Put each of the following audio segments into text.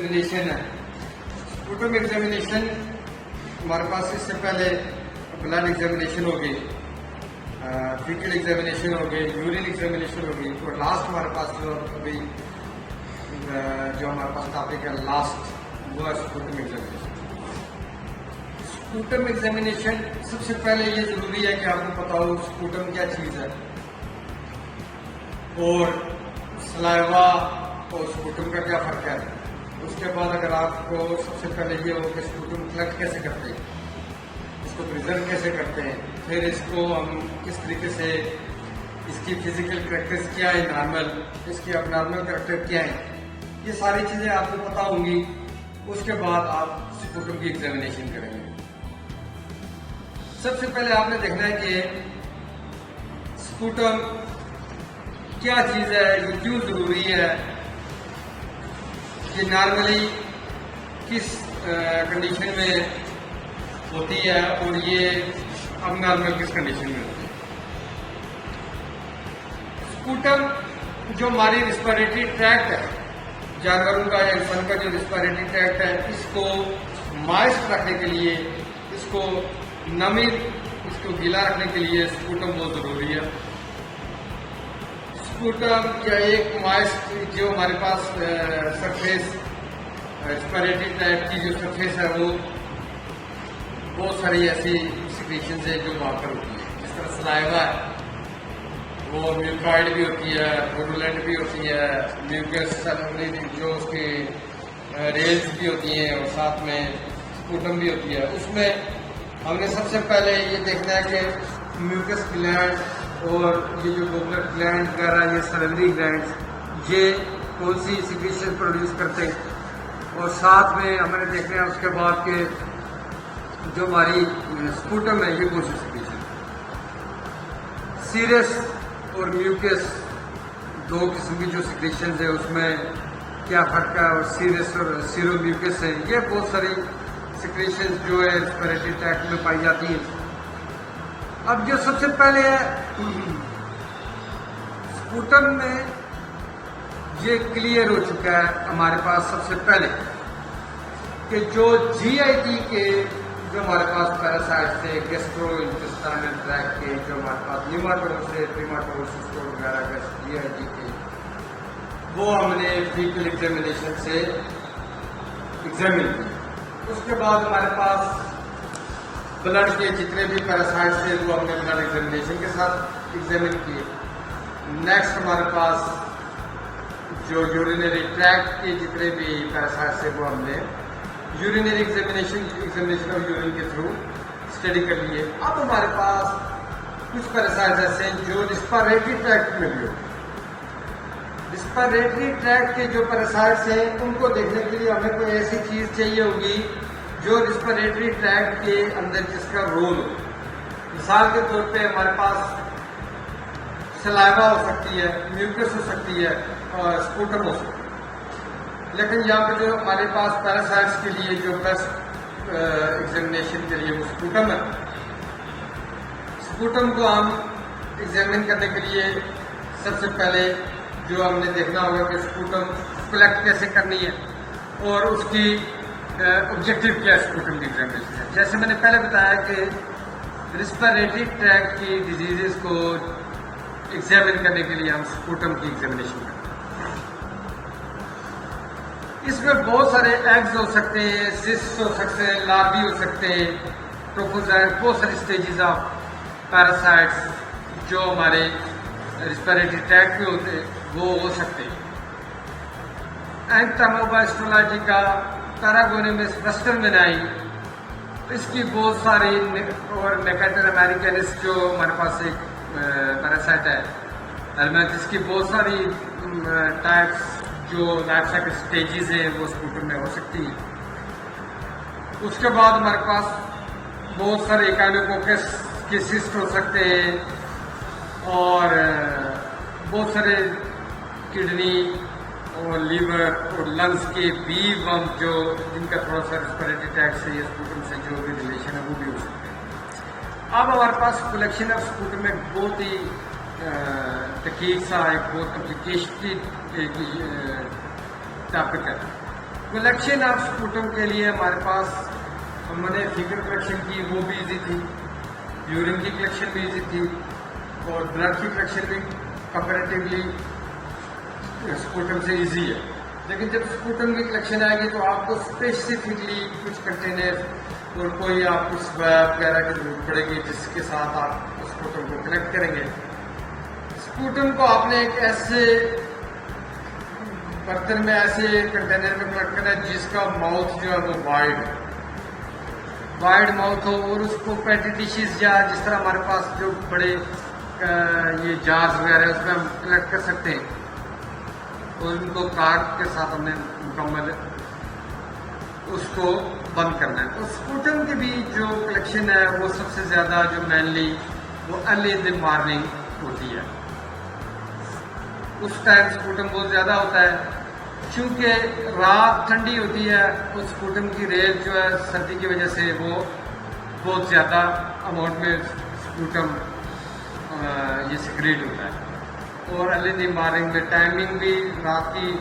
Examination है। Sputum examination हमारे पास इससे पहले ब्लड एग्जामिनेशन हो गई, फीकल एग्जामिनेशन हो गई, यूरिन एग्जामिनेशन हो गई, और लास्ट हमारे पास जो हमारे पास टॉपिक है लास्ट, वो है स्पूटम एग्जामिनेशन। स्पूटम एग्जामिनेशन सबसे पहले ये जरूरी है कि आपको पता हो स्पूटम क्या चीज है, और सलाइवा और स्पूटम का क्या फर्क है। उसके बाद अगर आपको सबसे पहले ये हो कि स्पूटम कलेक्ट कैसे करते हैं, इसको प्रिजर्व कैसे करते हैं, फिर इसको हम किस तरीके से, इसकी फिजिकल करैक्टर्स क्या है, नॉर्मल, इसकी अबनॉर्मल करैक्टर क्या है, ये सारी चीजें आपको पता होंगी। उसके बाद आप स्पूटम की एग्जामिनेशन करेंगे। सबसे पहले आपने देखना है कि स्पूटम क्या चीज है, ये क्यों जरूरी है, कि नॉर्मली किस कंडीशन में होती है और ये अब नॉर्मल किस कंडीशन में होती है। स्पूटम जो हमारी रिस्पिरेटरी ट्रैक्ट है, जानवरों का या इंसान का जो रिस्पिरेटरी ट्रैक्ट है, इसको मॉइस्ट रखने के लिए, इसको नमी, इसको गीला रखने के लिए स्पूटम बहुत जरूरी है। स्पूटम या एक मॉइस्ट जो हमारे पास सरफेस, रिस्पिरेटरी ट्रैक्ट की जो सरफेस है, वो बहुत सारी ऐसी सिक्रीशन है जो वहां पर होती है। जिस तरह सलाइवा है, वो म्यूकॉइड भी होती है, पुरुलेंट भी होती है, म्यूकस जो उसकी रेल्स भी होती हैं, और साथ में स्पूटम भी होती है। उसमें हमने सबसे पहले ये देखना है कि म्यूकस ग्लैंड और ये जो गोबलर ग्लैंड वगैरह, ये सैलिवरी ग्लैंड, ये कौन सी सिक्रीशन प्रोड्यूस करते हैं, और साथ में हमें देखना है उसके बाद के जो हमारी स्पूटम है, ये कौन सी सिक्रीशन। सीरस और म्यूकस दो किस्म की जो सिक्रीशन है, उसमें क्या फर्क है, और सीरस और सीरो म्यूकस है, ये बहुत सारी सिक्रीशन जो है रिस्पिरेटरी ट्रैक्ट में पाई जाती है। अब जो सबसे पहले है स्पूटम में, ये क्लियर हो चुका है हमारे पास सबसे पहले कि जो जीआईटी के जो हमारे पास पैरासाइट थे, गैस्ट्रो इंटेस्टाइनल ट्रैक्ट के, जो हमारे पास न्यूमाटोड से, ट्रिमाटोड वगैरह जीआईटी के, वो हमने फीकल एग्जामिनेशन से एग्जामिन किया। उसके बाद हमारे पास ब्लड के जितने भी पैरासाइट थे, वो हमने ब्लड एग्जामिनेशन के साथ एग्जामिन किए। नेक्स्ट हमारे पास जो यूरिनरी ट्रैक्ट के जितने भी पैरासाइट थे, वो हमने यूरिनरी एग्जामिनेशन ऑफ यूरिन के थ्रू स्टडी कर लिए। अब हमारे पास कुछ पैरासाइट ऐसे हैं जो रिस्पिरेटरी ट्रैक्ट में भी हो। रिस्पिरेटरी ट्रैक्ट के जो पैरासाइट्स हैं, उनको देखने के लिए हमें कोई ऐसी चीज चाहिए होगी जो रिस्पिरेटरी ट्रैक्ट के अंदर जिसका रोल हो। मिसाल के तौर पे हमारे पास सलाइवा हो सकती है, म्यूकस हो सकती है, और स्पूटम हो सकती है। लेकिन यहाँ पे जो हमारे पास पैरासाइट्स के लिए जो बेस्ट एग्जामिनेशन के लिए वो स्पूटम है। स्पूटम को हम एग्जामिन करने के लिए सबसे पहले जो हमने देखना होगा कि स्पूटम कलेक्ट कैसे करनी है, और उसकी ऑब्जेक्टिव क्या है स्पूटम की एग्जामिनेशन है। जैसे मैंने पहले बताया कि रिस्पिरेटरी ट्रैक्ट की डिजीजेस को एग्जामिन करने के लिए हम स्पूटम की एग्जामिनेशन करते हैं। इसमें बहुत सारे एग्स हो सकते हैं, सिस्ट हो सकते हैं, लार्वी हो सकते हैं, ट्रोफोजाइट, बहुत सारी स्टेजेस ऑफ पैरासाइट्स जो हमारे रिस्पिरेटरी ट्रैक्ट में होते हैं, वो हो सकते हैं। एंटामोबाइस्ट्रोलाइटिका, पैरागोनेमस वेस्टर्नमेनाई, इसकी बहुत सारी, और नेकेटर अमेरिकनिस जो हमारे पास एक पैरासाइट है एलमेंट, इसकी बहुत सारी टाइप्स जो लाइफ साइकिल स्टेजेस हैं, वो स्पूटम में हो सकती है। उसके बाद हमारे पास बहुत सारे एकाइनोकोकस के सिस्ट हो सकते हैं, और बहुत सारे किडनी और लीवर और लंग्स के बी वर्म जो जिनका थोड़ा सा रेस्पिरेटरी ट्रैक्ट से या स्पूटम से जो भी रिलेशन है, वो भी हो सकते हैं। अब हमारे पास कलेक्शन ऑफ स्पूटम में बहुत ही तकीक सा, एक बहुत कॉम्प्लिकेटेड टॉपिक है। कलेक्शन ऑफ स्पूटम के लिए हमारे पास हमने फिगर कलेक्शन की, वो भी इजी थी, यूरिन की कलेक्शन भी इजी थी और ब्लड की कलेक्शन भी कंपैरेटिवली स्पूटम से इजी है। लेकिन जब स्पूटम की कलेक्शन आएगी तो आपको स्पेसिफिकली कुछ कंटेनर और कोई आपको स्वैब वगैरह की जरूरत पड़ेगी जिसके साथ आप स्पूटम को कलेक्ट करेंगे। स्पूटम को आपने एक ऐसे बर्तन में, ऐसे कंटेनर में कलेक्ट करना है जिसका माउथ जो है वो वाइड माउथ हो और उसको पैटी डिशेज या जिस तरह हमारे पास जो बड़े ये जार्स वगैरह है उसमें हम कलेक्ट कर सकते हैं और उनको कार्ड के साथ हमने मुकम्मल उसको बंद करना है। तो स्पूटम की भी जो कलेक्शन है वो सबसे ज़्यादा जो मेनली वो अर्ली इन द मॉर्निंग होती है। उस टाइम स्पूटम बहुत ज़्यादा होता है क्योंकि रात ठंडी होती है और स्पूटम की रेत जो है सर्दी की वजह से वो बहुत ज़्यादा अमाउंट में स्पूटम ये सिक्रेट होता है। और अर्ली इन द मॉर्निंग में टाइमिंग भी रात की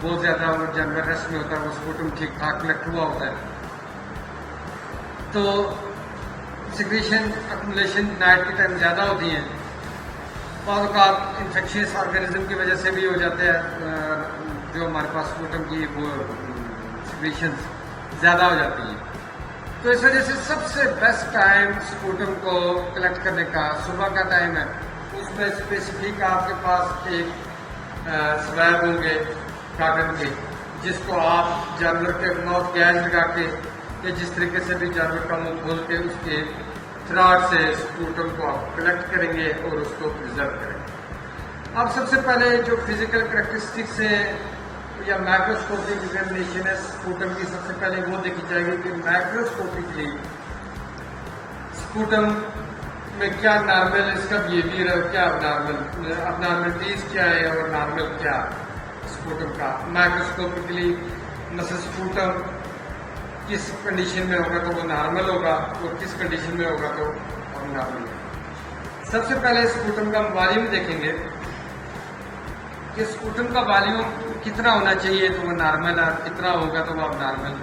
बहुत ज़्यादा और जानवर रेस्ट में होता है, वो स्पूटम ठीक ठाक कलेक्ट हुआ होता है। तो सिक्रेशन एक्युमुलेशन नाइट के टाइम ज़्यादा होती है। बहुत का इन्फेक्शियस ऑर्गेनिज्म की वजह से भी हो जाते हैं, जो हमारे पास स्पूटम की वो सिक्रेशन ज़्यादा हो जाती है। तो इस वजह से सबसे बेस्ट टाइम स्पूटम को कलेक्ट करने का सुबह का टाइम है। उसमें स्पेसिफिक आपके पास एक स्वैब होंगे काटन के, जिसको आप जानवर के माउथ गैस लगा के या जिस तरीके से भी जानवर का मुंह खोल के उसके थ्रॉट से स्पूटम को आप कलेक्ट करेंगे और उसको प्रिजर्व करेंगे। अब सबसे पहले जो फिजिकल कैरेक्टरिस्टिक्स है या माइक्रोस्कोपिक एग्जामिनेशन है स्पूटम की, सबसे पहले वो देखी जाएगी कि माइक्रोस्कोपिकली स्पूटम में क्या नॉर्मल इसका बिहेवियर है, क्या अबनॉर्मलिटीज क्या है और नॉर्मल क्या स्पूटम का। माइक्रोस्कोपिकली मसल स्पूटम किस कंडीशन में होगा तो वो नॉर्मल होगा और किस कंडीशन में होगा तो अबनॉर्मल होगा। सबसे पहले स्पूटम का वॉल्यूम देखेंगे कि स्पूटम का वॉल्यूम कितना होना चाहिए तो वो नॉर्मल है, कितना होगा तो वो अबनॉर्मल।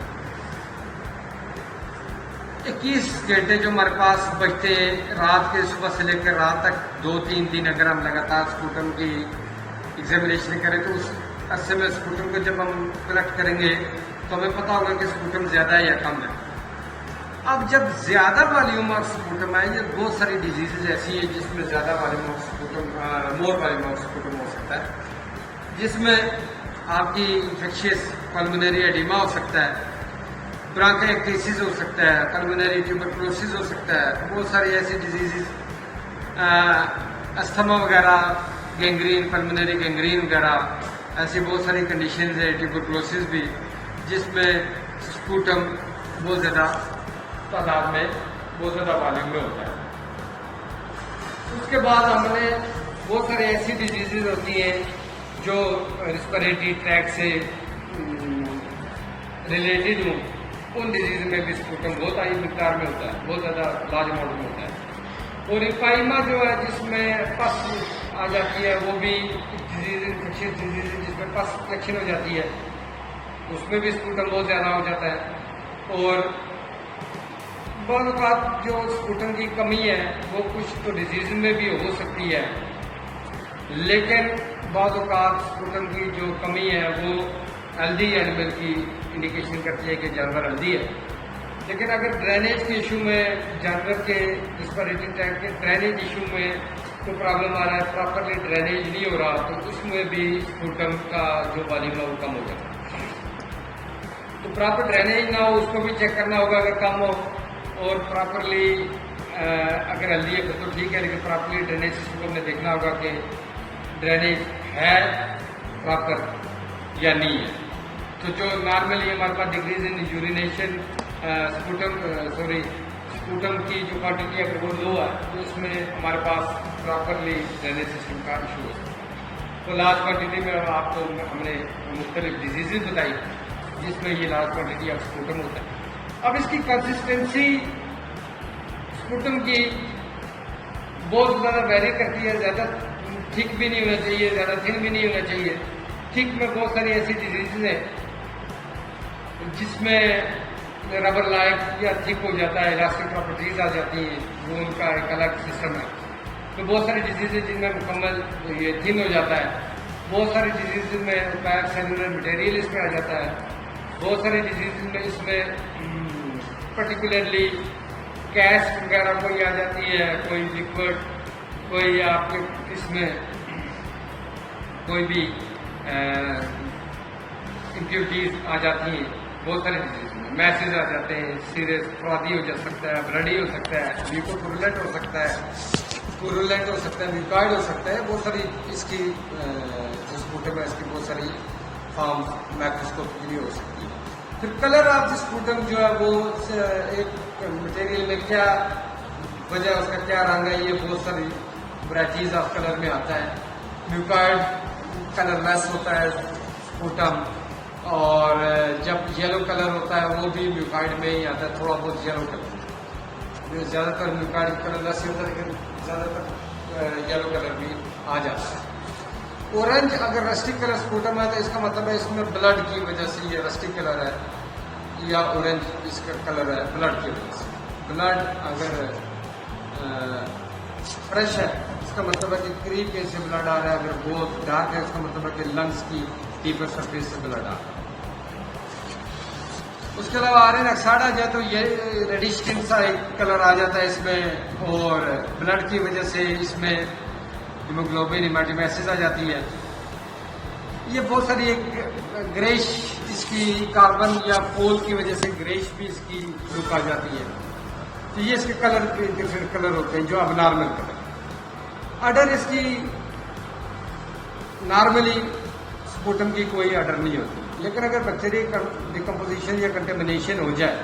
21 घंटे जो हमारे पास बचते रात के, सुबह से लेकर रात तक 2-3 दिन अगर हम लगातार स्पूटम की एग्जामिनेशन करें तो उस अरसे में स्पूटम को जब हम कलेक्ट करेंगे तो हमें पता होगा कि स्पूटम ज़्यादा है या कम है। अब जब ज़्यादा वॉल्यूम ऑफ स्पूटम है, ये बहुत सारी डिजीजेज ऐसी है जिसमें ज़्यादा volume of sputum, more volume of sputum हो सकता है, जिसमें आपकी इन्फेक्शियस पल्मोनरी एडिमा हो सकता है, ब्रोंकाइटिस हो सकता है, पल्मोनरी ट्यूबरकुलोसिस हो सकता है, बहुत सारी ऐसी डिजीजेज, अस्थमा वगैरह, गैंग्रीन, पल्मोनरी गैंग्रीन वगैरह, ऐसी बहुत सारी कंडीशन है, ट्यूबरकुलोसिस भी, जिसमें स्पूटम बहुत ज़्यादा तादाद में, बहुत ज़्यादा वॉल्यूम में होता है। उसके बाद हमने बहुत सारी ऐसी डिजीजेज होती हैं जो रिस्पिरेटरी ट्रैक से रिलेटेड हों, उन डिजीज में भी स्पूटम बहुत हाई मिकदार में होता है, बहुत ज़्यादा लार्ज अमाउंट में होता है। और इपाइमा जो है जिसमें पस आ जाती है, वो भी डिजीज, इन्फेक्शियस डिजीज जिसमें पस कलेक्शन हो जाती है, उसमें भी स्पूटम बहुत ज़्यादा हो जाता है। और बहुत जो स्पूटम की कमी है वो कुछ तो डिजीज में भी हो सकती है, लेकिन बहुत स्पूटम की जो कमी है वो हेल्दी एनिमल की इंडिकेशन करती है कि जानवर हेल्दी है। लेकिन अगर ड्रेनेज के इशू में, जानवर के रिस्पिरेटरी ट्रैक्ट के ड्रेनेज इशू में कोई प्रॉब्लम आ रहा है, प्रॉपरली ड्रेनेज नहीं हो रहा, तो उसमें भी स्पूटम का जो वॉल्यूम है वो कम हो जाता है। तो प्रॉपर ड्रेनेज ना हो उसको भी चेक करना होगा अगर कम हो, और प्रॉपरली अगर हेल्दी है तो ठीक है, लेकिन प्रॉपरली ड्रेनेज सिस्टम को हमने देखना होगा कि ड्रेनेज है प्रॉपर या नहीं है। तो जो नॉर्मली हमारे पास डिक्रीज इन यूरिनेशन, स्पूटम की जो क्वांटिटी अगर वो लो है तो उसमें हमारे पास प्रॉपरली ड्रेनेज सिस्टम का इशू हो सकता है। तो लार्ज क्वांटिटी में आपको हमने मुख्तलिफ डिजीजेज बताई जिसमें ये लार्ज क्वांटिटी ऑफ स्पूटम होता है। अब इसकी कंसिस्टेंसी स्पूटम की बहुत ज़्यादा वेरी करती है, ज़्यादा थिक भी नहीं होना चाहिए, ज़्यादा थिन भी नहीं होना चाहिए। थिक में बहुत सारी ऐसी डिजीज़ हैं जिसमें रबर लाइक या थिक हो जाता है, इलास्टिक प्रॉपर्टीज आ जाती हैं, वो उनका एक अलग सिस्टम है। तो बहुत सारी डिजीज़ जिनमें मुकम्मल ये थिन हो जाता है, बहुत सारी डिजीज़ में पैक सेलुलर मटेरियल इसमें आ जाता है, बहुत सारी डिजीज़ में इसमें पर्टिकुलरली कैश वगैरह कोई आ जाती है, कोई लिक्विड, कोई आपके इसमें कोई भी इम्प्योरिटीज आ जाती हैं। बहुत सारी डिजीज में मैसेज आ जाते हैं, सीरियस फ्रॉदी हो जा सकता है, ब्लडी हो सकता है, म्यूकोपुरुलेंट हो सकता है, पुरुलेंट हो सकता है, म्यूकॉइड हो सकता है। बहुत सारी इसकी जो स्पूटम है इसकी बहुत सारी फॉर्म माइक्रोस्कोपिकली हो सकती है। फिर कलर ऑफ द स्पूटम जो है वो एक मटेरियल में क्या वजह, उसका क्या रंग है, ये बहुत सारी वैराइटीज ऑफ कलर में आता है। म्यूकॉइड कलरलेस होता है स्पूटम, और जब येलो कलर होता है वो भी म्यूकॉइड में ही आता है, थोड़ा बहुत येलो कलर। ज़्यादातर म्यूकॉइड कलरलेस होता है, लेकिन ज़्यादातर येलो कलर भी आ जाता है। ऑरेंज अगर रस्टिक कलर स्पूटम है तो इसका मतलब है इसमें ब्लड की वजह से ये रस्टिक कलर है, या ऑरेंज इसका कलर है ब्लड की वजह से। ब्लड अगर फ्रेश है इसका मतलब है कि करीब के से ब्लड आ रहा है, अगर बहुत डार्क है इसका मतलब है कि लंग्स की डीपर सरफेस से ब्लड आ रहा है। उसके अलावा आयरन ऑक्साइड आ जाए तो ये रेडिश टिन सा एक कलर आ जाता है इसमें, और ब्लड की वजह से इसमें हीमोग्लोबिन हेमाटोमाइसिस आ जाती है। ये बहुत सारी एक ग्रेश इसकी कार्बन या कोल की वजह से ग्रेश भी इसकी लुक आ जाती है। तो ये इसके कलर डिफरेंट कलर होते हैं जो अब नॉर्मल कलर। अडर इसकी नॉर्मली स्पूटम की कोई अडर नहीं होती, लेकिन अगर बैक्टीरिया डिकम्पोजिशन या कंटेमिनेशन हो जाए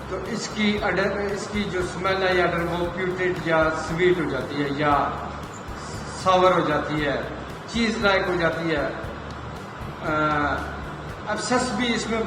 तो इसकी अडर, इसकी जो स्मेल है या अडर वो प्यूटेड या स्वीट हो जाती है, या सावर हो जाती है, चीज़ लाइक हो जाती है। एब्सेस भी इसमें